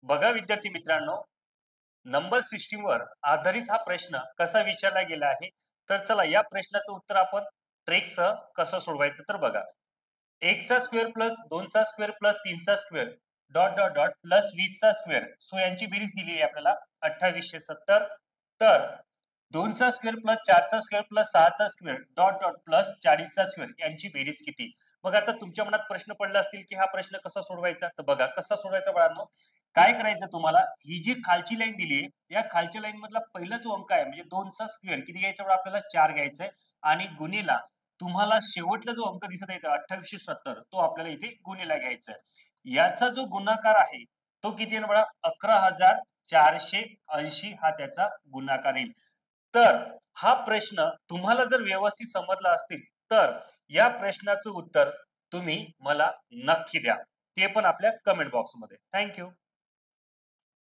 बघा विद्यार्थी मित्रांनो, नंबर सिस्टीमवर आधारित हा प्रश्न कसा विचारला गेला आहे. तर चला या प्रश्नाचं उत्तर आपण ट्रिकसह कसं सोडवायचं तर बघा. 1चा स्क्वेअर प्लस 2चा स्क्वेअर प्लस 3चा square dot dot dot plus 20चा स्क्वेअर सो यांची बेरीज दिली आहे आपल्याला 2870. तर 2चा स्क्वेअर प्लस 4चा स्क्वेअर प्लस 6चा स्क्वेअर डॉट डॉट प्लस 40चा स्क्वेअर यांची बेरीज किती. मग आता तुमच्या मनात प्रश्न पडला असतील की हा प्रश्न कसा सोडवायचा. तर बघा कसा सोडवायचा बाळांनो. काय करायचं तुम्हाला, ही जी खालची लाईन दिली आहे या खालच्या लाईन मधला पहिला जो अंक आहे म्हणजे 2चा स्क्वेअर किती घ्यायचा बघा, आपल्याला 4 घ्यायचा आहे. आणि गुणिला तुम्हाला शेवटला जो अंक दिसत आहे 2870 तो आपल्याला इथे गुणिला घ्यायचा आहे. याचा जो गुणाकार आहे तो किती आहे बघा, 11480 हा त्याचा गुणाकार येईल. तर हा प्रश्न तुम्हाला जर व्यवस्थित समजला असतील तर या प्रश्नाचं उत्तर तुम्ही मला नक्की द्या, ते पण आपल्या कमेंट बॉक्समध्ये. थँक्यू.